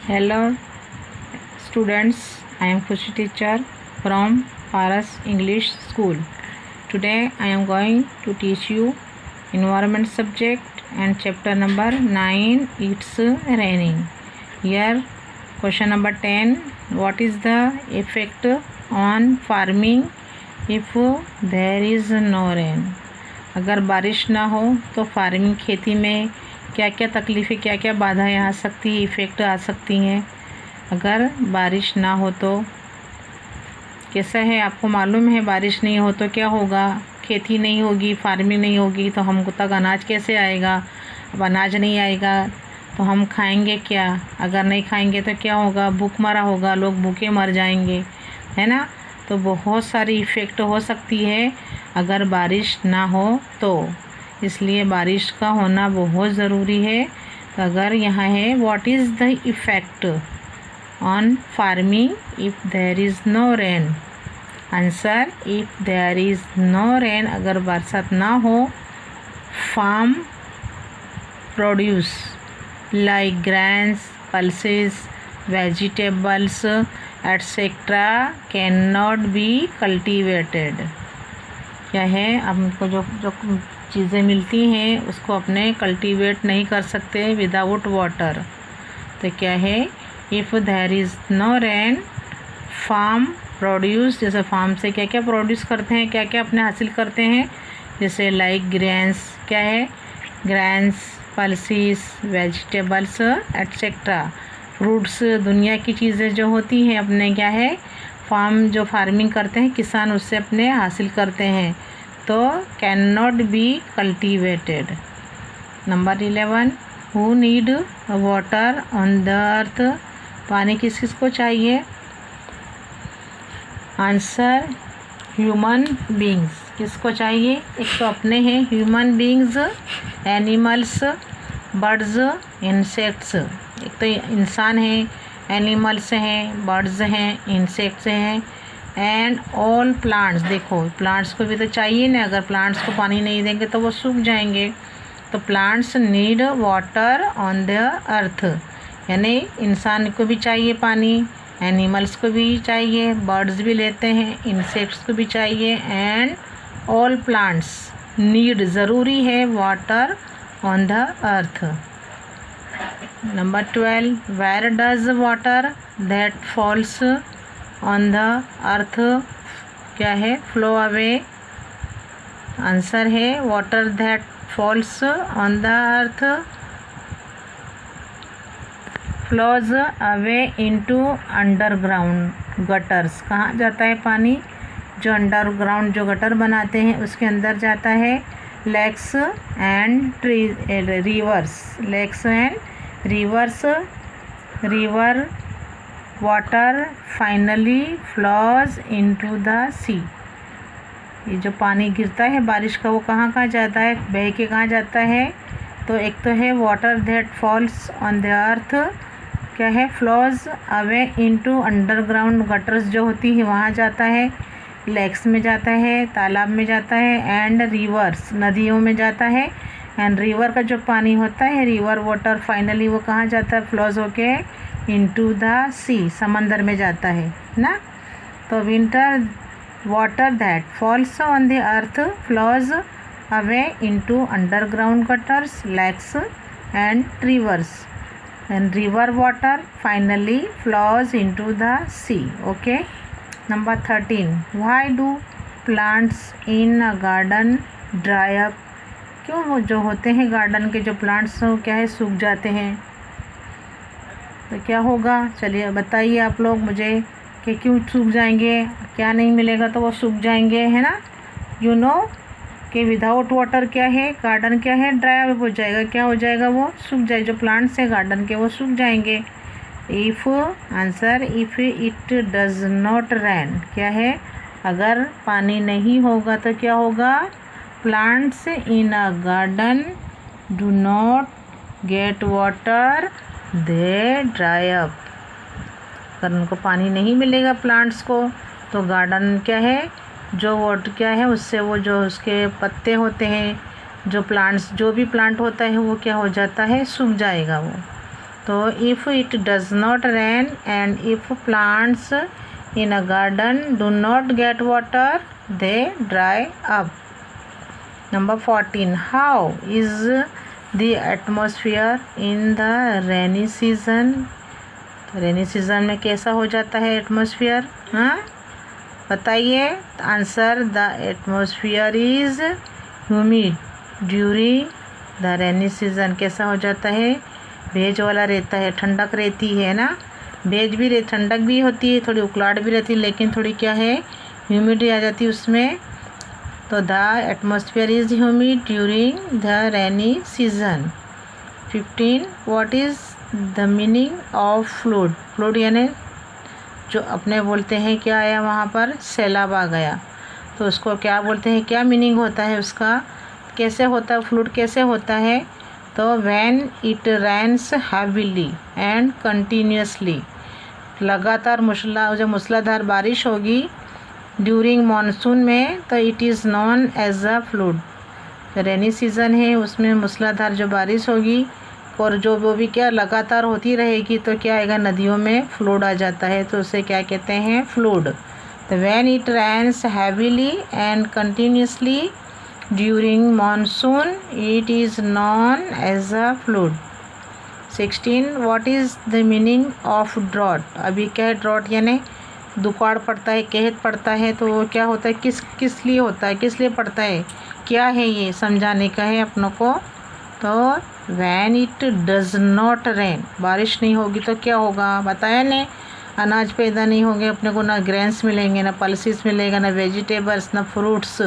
Hello students, I am Khushi teacher from Paras English School. Today I am going to teach you environment subject and chapter number 9, it's raining. Here question number 10, what is the effect on farming if there is no rain? अगर बारिश ना हो तो farming खेती में क्या क्या तकलीफ़ें, क्या क्या बाधाएं आ सकती हैं, इफ़ेक्ट आ सकती हैं। अगर बारिश ना हो तो कैसा है, आपको मालूम है बारिश नहीं हो तो क्या होगा, खेती नहीं होगी, फार्मिंग नहीं होगी तो हमको तक अनाज कैसे आएगा। अब अनाज नहीं आएगा तो हम खाएंगे क्या, अगर नहीं खाएंगे तो क्या होगा, भूखमरा होगा, लोग भूखे मर जाएंगे, है ना। तो बहुत सारी इफ़ेक्ट हो सकती है अगर बारिश ना हो तो, इसलिए बारिश का होना बहुत ज़रूरी है। तो अगर यहाँ है what is the effect on farming if there is no rain. Answer, if there is no rain, अगर बरसात ना हो, farm produce like grains, pulses, vegetables etcetera cannot be cultivated. क्या है, हमको जो जो चीज़ें मिलती हैं उसको अपने कल्टीवेट नहीं कर सकते विदाउट वाटर। तो क्या है, if there is no rain, farm produce, जैसे फार्म से क्या क्या प्रोड्यूस करते हैं, क्या क्या अपने हासिल करते हैं, जैसे लाइक ग्रेन्स, क्या है, ग्रेन्स, पल्सीस, वेजिटेबल्स एटसेट्रा, फ्रूट्स, दुनिया की चीज़ें जो होती हैं अपने क्या है, फार्म जो फार्मिंग करते हैं किसान उससे अपने हासिल करते हैं, तो can not be cultivated. Number 11, who need water on the अर्थ, पानी किस किस को चाहिए। आंसर, ह्यूमन बींग्स, किसको चाहिए, एक तो अपने हैं human beings, animals, birds, insects. एक तो इंसान हैं, एनिमल्स हैं, बर्ड्स हैं, इंसेक्ट्स हैं, एंड ऑल प्लांट्स। देखो प्लांट्स को भी तो चाहिए ना, अगर प्लांट्स को पानी नहीं देंगे तो वो सूख जाएंगे। तो plants need water on the अर्थ, यानी इंसान को भी चाहिए पानी, एनिमल्स को भी चाहिए, बर्ड्स भी लेते हैं, इंसेक्ट्स को भी चाहिए, एंड ऑल प्लांट्स नीड, ज़रूरी है water on the earth. Number 12, where does water that falls on the earth, क्या है, फ्लो अवे। आंसर है water that falls on the earth flows away into underground gutters. कहाँ जाता है पानी, जो अंडरग्राउंड जो गटर बनाते हैं उसके अंदर जाता है। Lakes and rivers, lakes and rivers, river water finally flows into the sea. ये जो पानी गिरता है बारिश का वो कहाँ कहाँ जाता है, बह के कहाँ जाता है। तो एक तो है water that falls on the earth, क्या है, flaws away into underground gutters जो होती है वहाँ जाता है, लेक्स में जाता है, तालाब में जाता है, एंड रिवर्स, नदियों में जाता है। एंड रिवर का जो पानी होता है, रिवर वाटर फाइनली वो कहाँ जाता है, फ्लॉज होके इनटू द सी, समंदर में जाता है ना। तो winter water that falls on the earth flows away into underground gutters, lakes and rivers, and river water finally flows into the sea. Okay. Number 13, why do plants in a garden dry up, क्यों वो जो होते हैं garden के जो plants हो क्या है, सूख जाते हैं। तो क्या होगा, चलिए बताइए आप लोग मुझे कि क्यों सूख जाएंगे, क्या नहीं मिलेगा तो वो सूख जाएंगे, है ना। यू नो कि विदाउट वाटर क्या है, गार्डन क्या है, ड्राई अप हो जाएगा, क्या हो जाएगा, वो सूख जाए, जो प्लांट्स हैं गार्डन के वो सूख जाएंगे। If, answer, if it does not rain, क्या है, अगर पानी नहीं होगा तो क्या होगा, plants in a garden do not get water, they dry up. अगर उनको पानी नहीं मिलेगा प्लांट्स को तो गार्डन क्या है, जो वाटर क्या है उससे वो जो उसके पत्ते होते हैं, जो प्लांट्स, जो भी प्लांट होता है वो क्या हो जाता है, सूख जाएगा वो। तो if it does not rain and if plants in a garden do not get water they dry up. Number 14, how is the atmosphere in the rainy season. Rainy season में कैसा हो जाता है एटमॉस्फेयर, हाँ बताइए। Answer, the atmosphere is humid during the rainy season. कैसा हो जाता है, भेज वाला रहता है, ठंडक रहती है ना, भेज भी ठंडक भी होती है, थोड़ी उकलाहट भी रहती है, लेकिन थोड़ी क्या है, ह्यूमिडिटी आ जाती है उसमें। तो the atmosphere is humid during the rainy season. 15, what is the meaning of fluid. Fluid यानी जो अपने बोलते हैं क्या आया वहाँ पर, सैलाब आ गया, तो उसको क्या बोलते हैं, क्या मीनिंग होता है उसका, कैसे होता है फ्लूड, कैसे होता है। तो when it rains heavily and continuously, लगातार जब मूसलाधार बारिश होगी ड्यूरिंग मानसून में, तो it is known as a flood. Rainy season है उसमें मूसलाधार जो बारिश होगी और जो वो भी क्या लगातार होती रहेगी, तो क्या आएगा, नदियों में फ्लूड आ जाता है, तो उसे क्या कहते हैं, फ्लूड। तो when it rains heavily and continuously during monsoon it is known as a flood. 16, what is the meaning of drought. अभी क्या है, ड्रॉट यानी दुकाड़ पड़ता है, कहत पड़ता है, तो वो क्या होता है, किस लिए होता है, किस लिए पड़ता है, क्या है, ये समझाने का है अपनों को। तो when it does not rain, बारिश नहीं होगी तो क्या होगा, बताया ने, अनाज पैदा नहीं होंगे अपने को, ना ग्रेन्स मिलेंगे, ना पल्सेस मिलेगा, ना वेजिटेबल्स, ना फ्रूट्स,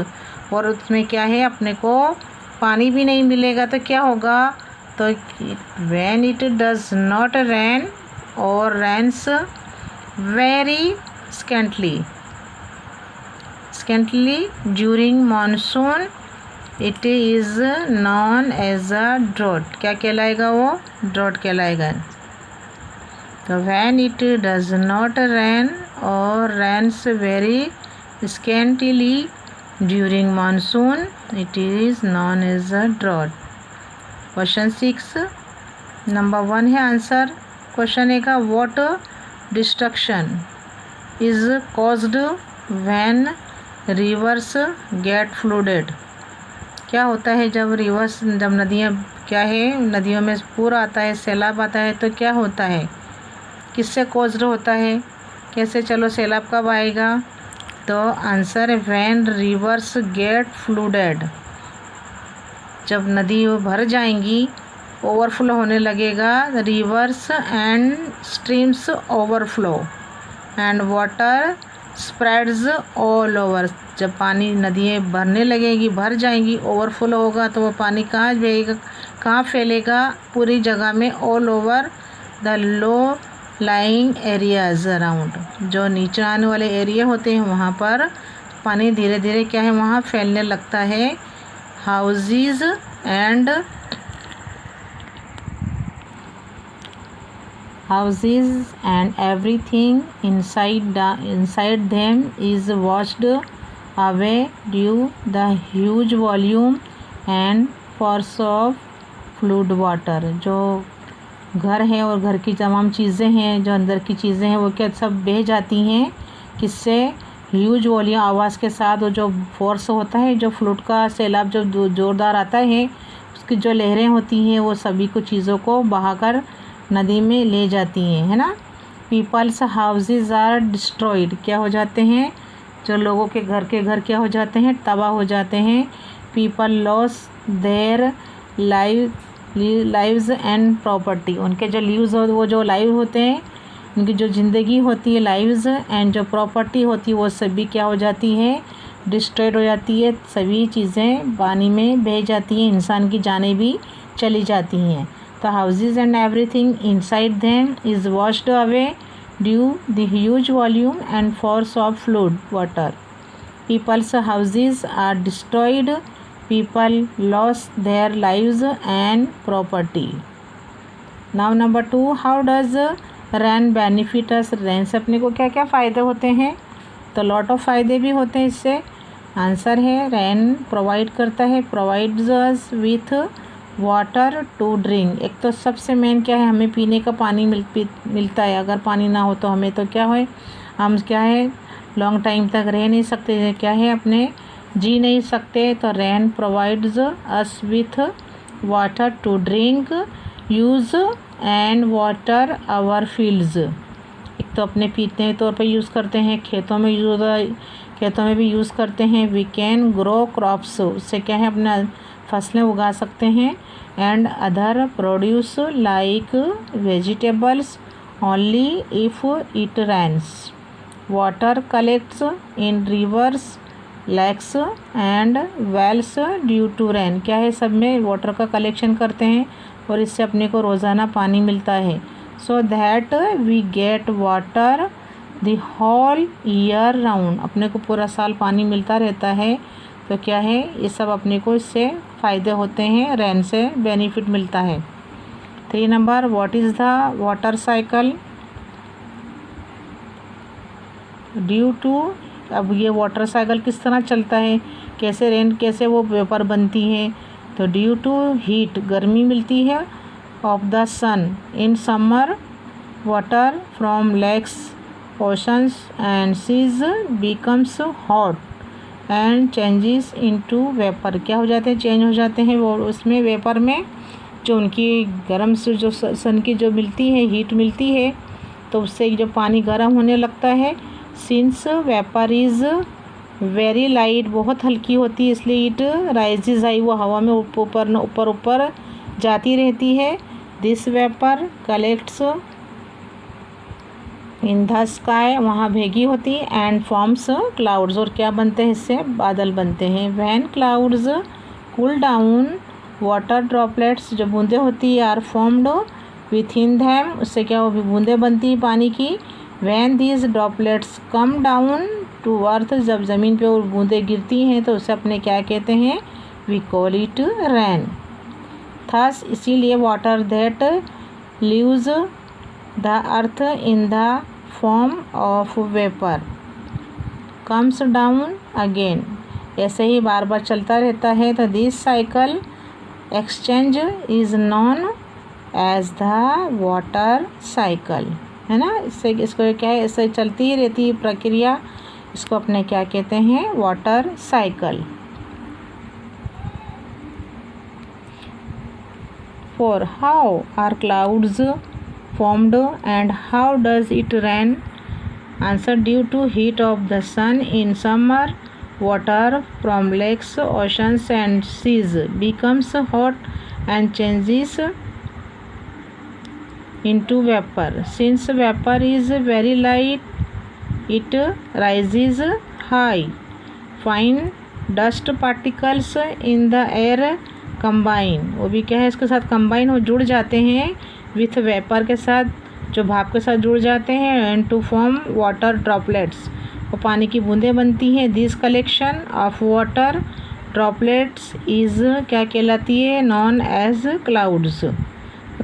और उसमें क्या है, अपने को पानी भी नहीं मिलेगा, तो क्या होगा। तो when it does not rain और rains very scantily during monsoon it is known as a drought। क्या कहलाएगा वो, ड्रॉट कहलाएगा। तो when it does not rain or rains very scantily during monsoon it is known as a drought। Question 6, number 1 है answer. Question ए का, what destruction is caused when rivers get flooded। क्या होता है जब नदियाँ क्या है, नदियों में पूर आता है, सैलाब आता है, तो क्या होता है, किससे कॉज्ड होता है, कैसे, चलो सैलाब कब आएगा। तो आंसर है when rivers get flooded, जब नदी भर जाएंगी, ओवरफ्लो होने लगेगा, reverse and streams overflow and water spreads all over. जब पानी नदियाँ भरने लगेगी, भर जाएंगी, ओवरफ्लो होगा, तो वो पानी कहाँ जाएगा, कहाँ फैलेगा, पूरी जगह में, all over the low lying areas around. जो नीचे आने वाले एरिया होते हैं वहाँ पर पानी धीरे धीरे क्या है, वहाँ फैलने लगता है। Houses and everything inside them is washed away due the huge volume and force of flood water। जो घर है और घर की तमाम चीज़ें हैं, जो अंदर की चीज़ें हैं, वो क्या सब बह जाती हैं, किससे, ह्यूज वॉल्यूम आवाज़ के साथ, और जो फोर्स होता है, जो फ्लूड का सैलाब जो ज़ोरदार आता है, उसकी जो लहरें होती हैं वो सभी को चीज़ों को बहाकर नदी में ले जाती हैं, है ना। पीपल्स हाउसेस आर डिस्ट्रॉयड, क्या हो जाते हैं, जो लोगों के घर क्या हो जाते हैं, तबाह हो जाते हैं। People loss their lives and property, उनके जो लीव्स हो, वो जो लाइव होते हैं, उनकी जो ज़िंदगी होती है, लाइव्स, एंड जो प्रॉपर्टी होती है वो सभी क्या हो जाती है, डिस्ट्रॉयड हो जाती है, सभी चीज़ें पानी में बह जाती हैं, इंसान की जानें भी चली जाती हैं। तो houses and everything inside them is washed away due the huge volume and force of flood water. Peoples houses are destroyed, people loss their lives and property. Now number 2, how does rain benefit us. Rain से अपने को क्या क्या फ़ायदे होते हैं, तो lot of फ़ायदे भी होते हैं इससे। आंसर है रेन प्रोवाइड करता है, provides us with water to drink. एक तो सबसे मेन क्या है, हमें पीने का पानी मिलता है। अगर पानी ना हो तो हमें तो क्या है, हम क्या है लॉन्ग टाइम तक रह नहीं सकते, क्या है अपने जी नहीं सकते। तो rain provides us with water to drink, use and water our fields. एक तो अपने पीने के तौर पर यूज़ करते हैं, खेतों में भी यूज़ करते हैं। वी कैन ग्रो क्रॉप्स, उससे क्या है अपना फसलें उगा सकते हैं। And other produce like vegetables only if it rains. Water collects in rivers, lakes and wells due to rain. क्या है, सब में वाटर का कलेक्शन करते हैं और इससे अपने को रोज़ाना पानी मिलता है। So that we get water the whole year round. अपने को पूरा साल पानी मिलता रहता है। तो क्या है, ये सब अपने को इससे फ़ायदे होते हैं, रेन से बेनिफिट मिलता है। 3 number, what is the water cycle? Due to, अब ये वाटर साइकिल किस तरह चलता है, कैसे वो वेपर बनती है। तो ड्यू टू हीट, गर्मी मिलती है, of the sun in summer, water from lakes, oceans and seas becomes hot and changes into vapour. क्या हो जाते हैं, चेंज हो जाते हैं वो उसमें वेपर में, जो उनकी गर्म से जो सन की जो मिलती है हीट मिलती है, तो उससे जो पानी गर्म होने लगता है। Since vapour is very light, बहुत हल्की होती है, इसलिए इट राइजेज हाई, वो हवा में ऊपर जाती रहती है। This vapour collects in the sky, वहाँ भेगी होती है। एंड फॉर्म्स क्लाउड्स, और क्या बनते हैं, इससे बादल बनते हैं। When clouds cool down, water droplets, जो बूंदें होती है, are formed within them, उससे क्या वो बूंदें बनती हैं पानी की। When these droplets come down to earth, जब ज़मीन पे वो बूंदें गिरती हैं तो उसे अपने क्या कहते हैं, we call it rain. Thus, इसीलिए water that leaves the earth in the form of vapour comes down again, ऐसे ही बार बार चलता रहता है। तो this cycle exchange is known as the water cycle, है ना। इसको क्या है, ऐसे चलती ही रहती है प्रक्रिया, इसको अपने क्या कहते हैं, water cycle. 4. How are clouds formed and how does it rain? Answer, due to heat of the sun in summer, water from lakes, oceans and seas becomes hot and changes into vapor. Since vapor is very light, it rises high. Fine dust particles in the air combine, वो भी क्या है, इसके साथ combine हो, जुड़ जाते हैं विथ वेपर के साथ, जो भाप के साथ जुड़ जाते हैं। And to form water droplets, वो पानी की बूंदें बनती हैं। This collection of water droplets is क्या कहलाती है, known as clouds.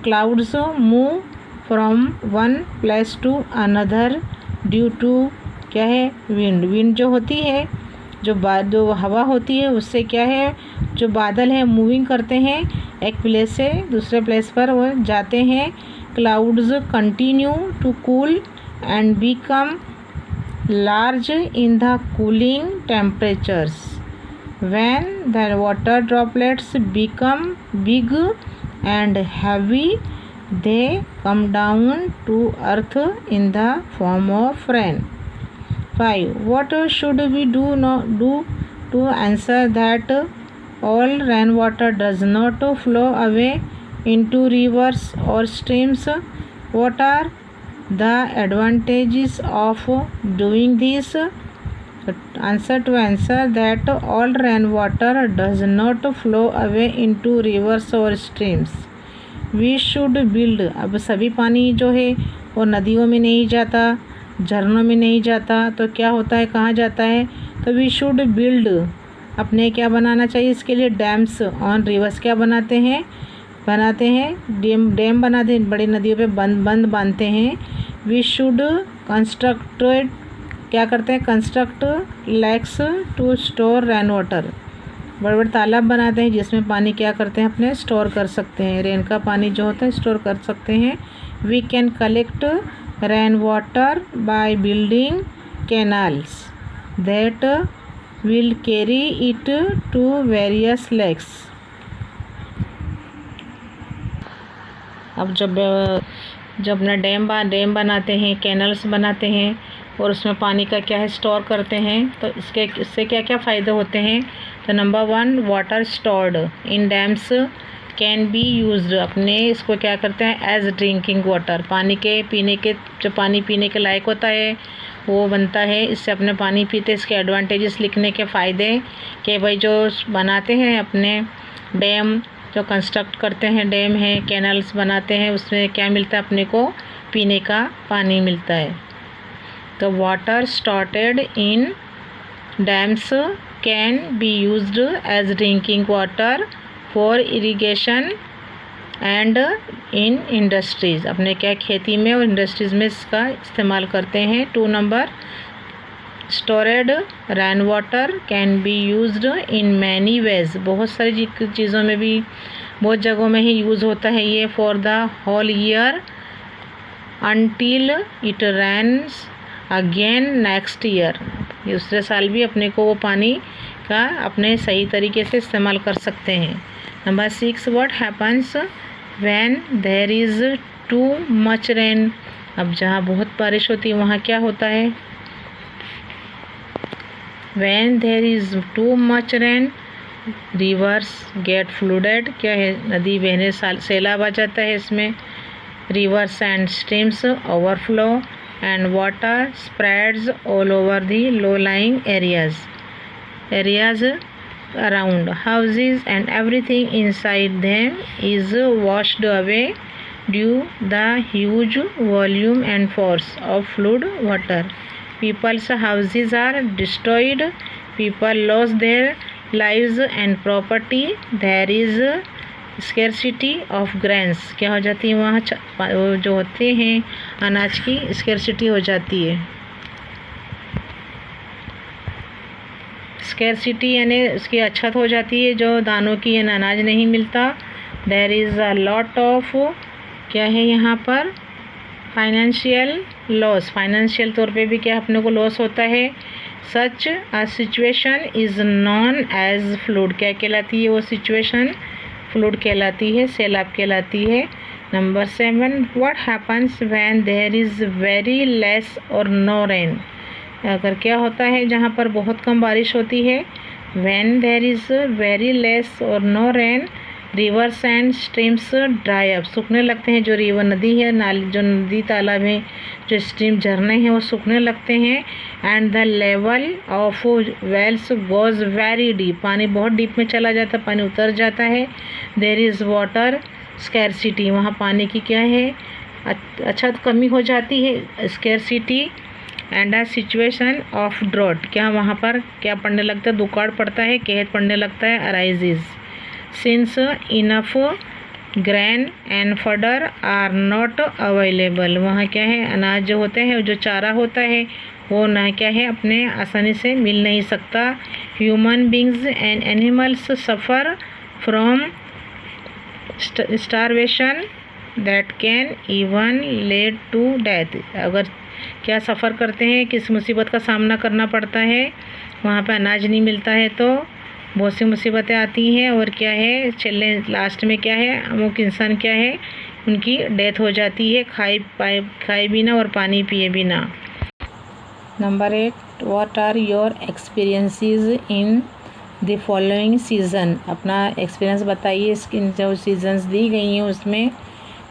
Clouds move from one place to another due to क्या है, विंड। विंड जो होती है, जो हवा होती है, उससे क्या है, जो बादल है मूविंग करते हैं, एक प्लेस से दूसरे प्लेस पर वो जाते हैं। Clouds continue to cool and become large in the cooling temperatures. When the water droplets become big and heavy, they come down to earth in the form of rain. 5. What should we do to answer that all rainwater does not flow away into rivers or streams? What are the advantages of doing this? Answer, to answer that all rainwater does not flow away into rivers or streams, we should build, अब सभी पानी जो है वो नदियों में नहीं जाता, झरनों में नहीं जाता, तो क्या होता है, कहाँ जाता है, तो वी शुड बिल्ड, अपने क्या बनाना चाहिए इसके लिए, डैम्स ऑन रिवर्स। क्या बनाते हैं डैम बनाते हैं, बड़ी नदियों पे बंद बांधते हैं। वी शुड कंस्ट्रक्ट, क्या करते हैं, construct lakes to store rain water, बड़े बड़े तालाब बनाते हैं जिसमें पानी क्या करते हैं अपने स्टोर कर सकते हैं। रेन का पानी जो होता है स्टोर कर सकते हैं। We can collect rain water by building canals that will carry it to various lakes. अब जब अपना डैम बनाते हैं, कैनल्स बनाते हैं और उसमें पानी का क्या है स्टोर करते हैं, तो इससे क्या क्या फ़ायदे होते हैं। तो number 1, water stored in dams can be used. अपने इसको क्या करते हैं एज ड्रिंकिंग वाटर, पानी के पीने के, जो पानी पीने के लायक होता है वो बनता है। इससे अपने पानी पीते। इसके एडवांटेजेस लिखने के फ़ायदे कि भाई जो बनाते हैं अपने डैम, जो कंस्ट्रक्ट करते हैं डैम है, कैनल्स बनाते हैं, उसमें क्या मिलता है अपने को पीने का पानी मिलता है। तो water stored in dams can be used as drinking water for irrigation and in industries. अपने क्या खेती में और इंडस्ट्रीज़ में इसका इस्तेमाल करते हैं। 2 number, storeyed rain water can be used in many ways. बहुत सारी चीज़ों में भी, बहुत जगहों में ही यूज़ होता है ये। For the whole year until it rains again next year. दूसरे साल भी अपने को वो पानी का अपने सही तरीके से इस्तेमाल कर सकते हैं। Number 6, what happens when there is too much rain. अब जहाँ बहुत बारिश होती है वहाँ क्या होता है। When there is too much rain, rivers get flooded। क्या है, नदी बहने सैलाब आ जाता है इसमें। Rivers and streams overflow and water spreads all over the low-lying areas around houses and everything inside them is washed away due the huge volume and force of flood water. People's houses are destroyed, people lose their lives and property, there is scarcity of grains। क्या हो जाती है वहाँ जो होते हैं अनाज की स्कैरसिटी हो जाती है। स्कैरसिटी यानी उसकी अछत हो जाती है, जो दानों की यानी अनाज नहीं मिलता। There is a lot of, क्या है यहाँ पर फाइनेंशियल लॉस। फाइनेंशियल तौर पे भी क्या अपने को लॉस होता है। Such a situation is known as flood. क्या कहलाती है वो सिचुएशन, फ्लूड कहलाती है, सैलाब कहलाती है। Number 7, what happens when there is very less और नो रेन। अगर क्या होता है जहाँ पर बहुत कम बारिश होती है। When there is very less और no rain, rivers and streams dry up. सूखने लगते हैं। जो रिवर नदी है, नाली, जो नदी तालाब में जो स्ट्रीम झरने हैं वो सूखने लगते हैं। And the level of wells goes very deep. पानी बहुत डीप में चला जाता है, पानी उतर जाता है। There is water scarcity. वहाँ पानी की क्या है अच्छा कमी हो जाती है, scarcity. And a situation of drought. क्या वहाँ पर क्या पड़ने लगता है, दुकाड़ पड़ता है, कहत पड़ने लगता है, arises. Since enough grain and fodder are not available. वहाँ क्या है अनाज जो होते हैं, जो चारा होता है वो ना क्या है अपने आसानी से मिल नहीं सकता। Human beings and animals suffer from starvation that can even lead to death. अगर क्या सफ़र करते हैं, किस मुसीबत का सामना करना पड़ता है, वहाँ पे अनाज नहीं मिलता है तो बहुत सी मुसीबतें आती हैं। और क्या है चलने लास्ट में क्या है अमुक इंसान क्या है उनकी डेथ हो जाती है, खाए भी ना और पानी पिए भी ना। Number 8, what are your experiences in the following season. अपना एक्सपीरियंस बताइए इसकी जो सीजन्स दी गई हैं उसमें,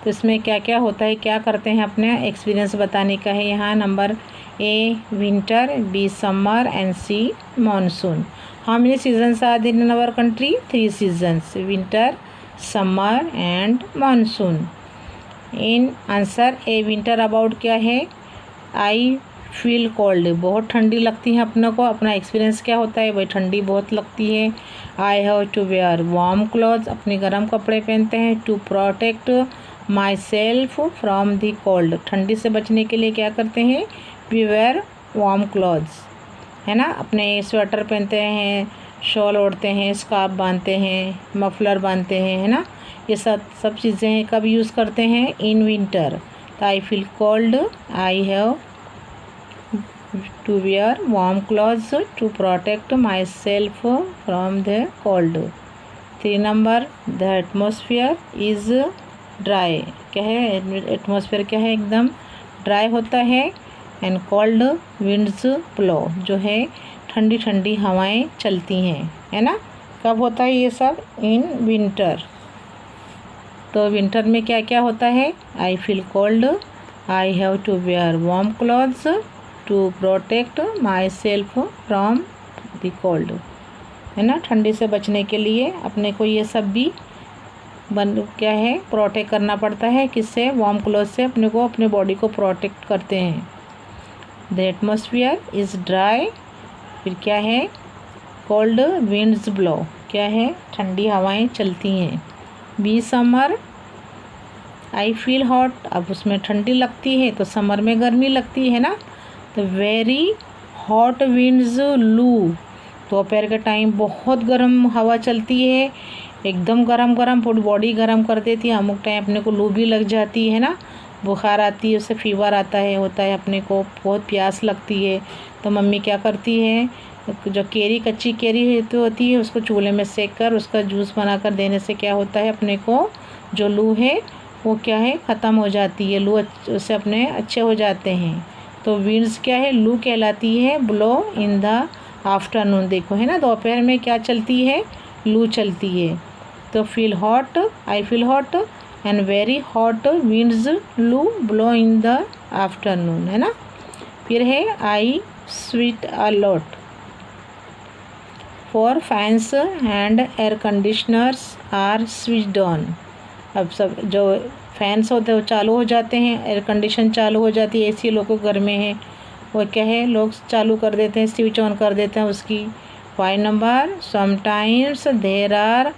तो इसमें क्या क्या होता है, क्या करते हैं, अपने एक्सपीरियंस बताने का है यहाँ। Number A winter, B summer and C monsoon. How many seasons are there in our country? 3 seasons: winter, summer and monsoon. In answer A, winter about क्या है, I feel cold। बहुत ठंडी लगती है अपने को। अपना एक्सपीरियंस क्या होता है, भाई ठंडी बहुत लगती है। I have to wear warm clothes। अपने गर्म कपड़े पहनते हैं। To protect myself from the cold। ठंडी से बचने के लिए क्या करते हैं, we wear warm clothes, है ना। अपने स्वेटर पहनते हैं, शॉल ओढ़ते हैं, स्कार्फ बांधते हैं, मफलर बांधते हैं, है ना। ये सब चीज़ें कब यूज़ करते हैं? In winter. तो I feel cold, I have to wear warm clothes to protect my self from the cold. 3 number, the atmosphere is dry. क्या है? एटमोसफियर क्या है? एकदम ड्राई होता है। एंड कोल्ड विंड्स ब्लो, जो है ठंडी ठंडी हवाएं चलती हैं, है ना। कब होता है ये सब? इन विंटर। तो विंटर में क्या क्या होता है? I feel cold, I have to wear warm clothes to protect my self from the cold, है ना। ठंडी से बचने के लिए अपने को ये सब भी क्या है? प्रोटेक्ट करना पड़ता है। किससे? वार्म क्लॉथ से अपने को, अपने बॉडी को प्रोटेक्ट करते हैं। द एटमोसफियर इज़ ड्राई, फिर क्या है? कोल्ड विंड्स ब्लो, क्या है? ठंडी हवाएं चलती हैं। B summer, I feel hot, अब उसमें ठंडी लगती है तो समर में गर्मी लगती है ना। तो वेरी हॉट विंड्स लू, दोपहर के टाइम बहुत गर्म हवा चलती है, एकदम गरम गरम, पूरी बॉडी गरम कर देती है। अमुक टाइम अपने को लू भी लग जाती है ना, बुखार आती है, उससे फीवर आता है, होता है, अपने को बहुत प्यास लगती है। तो मम्मी क्या करती है? जो केरी, कच्ची केरी तो होती है, उसको चूल्हे में सेक कर उसका जूस बना कर देने से क्या होता है? अपने को जो लू है वो क्या है? ख़त्म हो जाती है। लू उससे अपने अच्छे हो जाते हैं। तो विंड्स क्या है? लू कहलाती है। ब्लो इन द आफ्टरनून, देखो है ना, दोपहर में क्या चलती है? लू चलती है। तो feel hot, I feel hot and very hot winds loo blow in the afternoon, है ना। फिर है I sweat a lot, for fans and air conditioners are switched on. अब सब जो फैंस होते हैं वो चालू हो जाते हैं, एयर कंडीशन चालू हो जाती है, एसी लोगों के घर में है वो क्या है? लोग चालू कर देते हैं, स्विच ऑन कर देते हैं उसकी। 5 नंबर, समटाइम्स देर आर